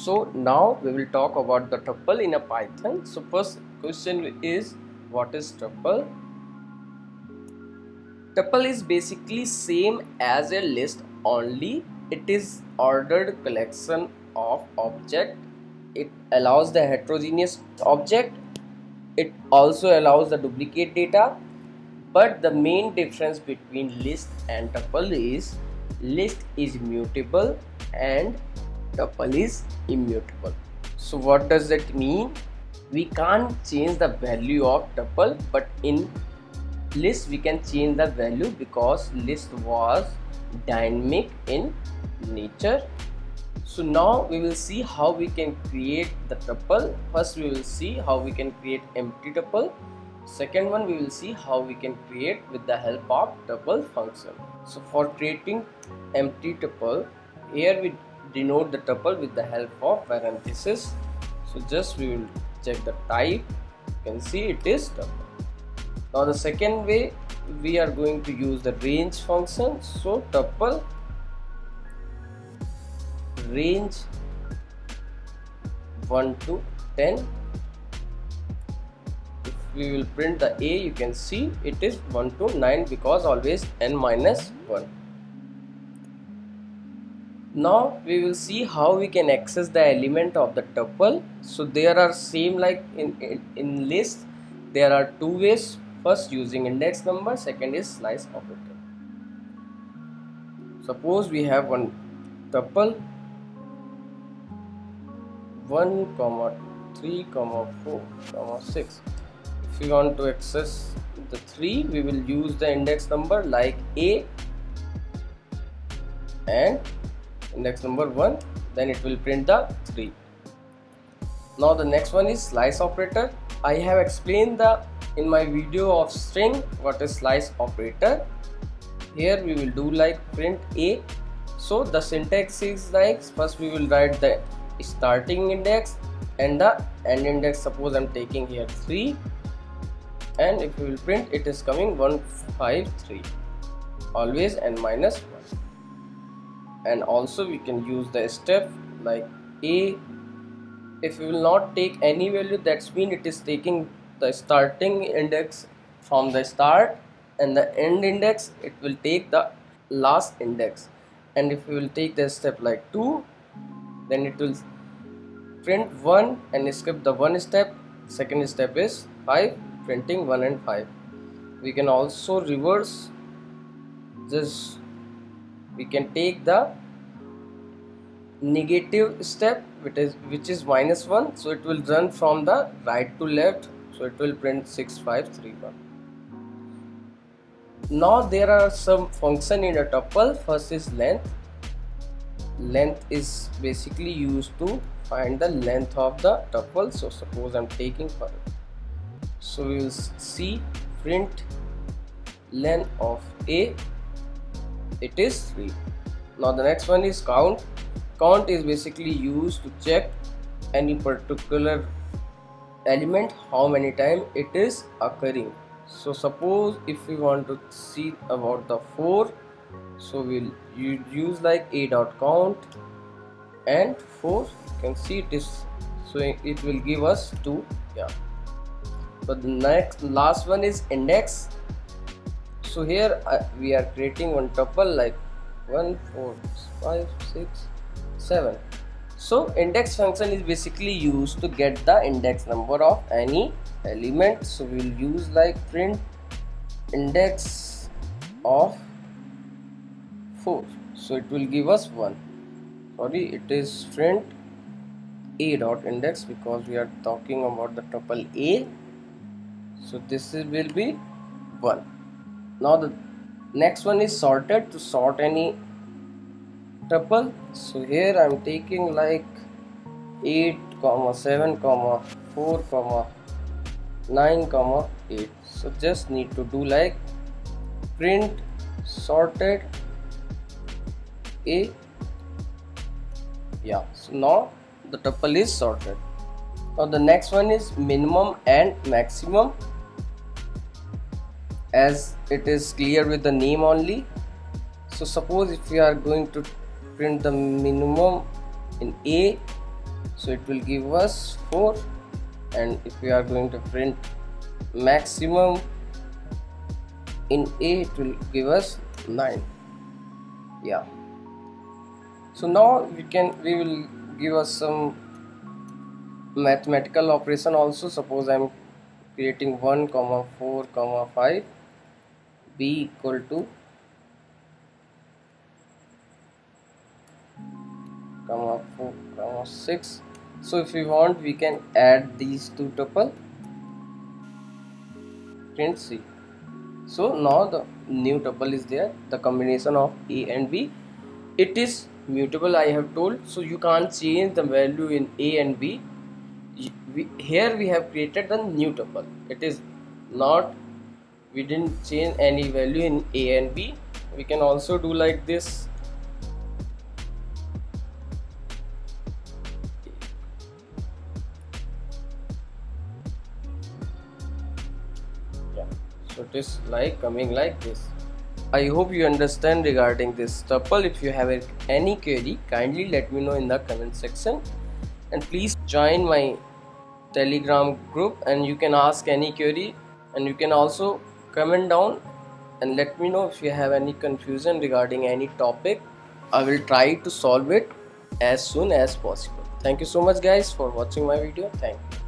So now we will talk about the tuple in a Python. So first question is, what is tuple? Tuple is basically same as a list, only it is ordered collection of object. It allows the heterogeneous object. It also allows the duplicate data. But the main difference between list and tuple is list is mutable and tuple is immutable. So what does that mean? We can't change the value of tuple, but in list we can change the value because list was dynamic in nature. So now we will see how we can create the tuple. First we will see how we can create empty tuple. Second one, we will see how we can create with the help of tuple function. So for creating empty tuple, here we denote the tuple with the help of parenthesis. So just we will check the type. You can see it is tuple. Now the second way, we are going to use the range function. So tuple range 1 to 10. We will print the A, you can see it is 1 to 9 because always n minus 1. Now we will see how we can access the element of the tuple. So there are same like in list, there are two ways. First using index number, second is slice operator. Suppose we have one tuple 1, 3, 4, 6. If we want to access the 3, we will use the index number like A and index number 1, then it will print the 3. Now the next one is slice operator. I have explained in my video of string what is slice operator. Here we will do like print A. So the syntax is like, first we will write the starting index and the end index. Suppose I am taking here 3, and if we will print, it is coming 1, 5, 3, always n minus 1. And also we can use the step like A. If we will not take any value, that's mean it is taking the starting index from the start, and the end index it will take the last index. And if we will take the step like 2, then it will print 1 and skip the 1 step. Second step is 5, printing 1 and 5. We can also reverse this. We can take the negative step, which is minus 1, so it will run from the right to left, so it will print 6, 5, 3, 1. Now there are some function in a tuple. First is length. Length is basically used to find the length of the tuple. So suppose I'm taking 5. So we will see print length of A, it is 3. Now the next one is count. Count is basically used to check any particular element, how many times it is occurring. So suppose if we want to see about the 4, so we'll use like a dot count and 4. You can see it is, so it will give us 2. Yeah. But the last one is index. So here we are creating one tuple like 1, 4, 5, 6, 7. So index function is basically used to get the index number of any element. So we will use like print index of 4. So it will give us 1. Sorry, it is print a dot index because we are talking about the tuple A. So this will be 1. Now the next one is sorted, to sort any tuple. So here I am taking like 8, 7, 4, 9, 8. So just need to do like print sorted A. Yeah, so now the tuple is sorted. Now the next one is minimum and maximum, as it is clear with the name only. So suppose if we are going to print the minimum in A, so it will give us 4, and if we are going to print maximum in A, it will give us 9. Yeah, so now we will give us some mathematical operation also. Suppose I'm creating 1 comma 4 comma 5, b equal to comma 4 comma 6. So if we want, we can add these two tuple, print C. So now the new tuple is there, the combination of A and B. It is mutable, I have told, so you can't change the value in A and B. Here we have created the new tuple. It is not, we didn't change any value in A and B. We can also do like this. Yeah, so it is like coming like this. I hope you understand regarding this tuple. If you have any query, kindly let me know in the comment section, and please join my Telegram group and you can ask any query, and you can also comment down and let me know if you have any confusion regarding any topic. I will try to solve it as soon as possible. Thank you so much guys for watching my video. Thank you.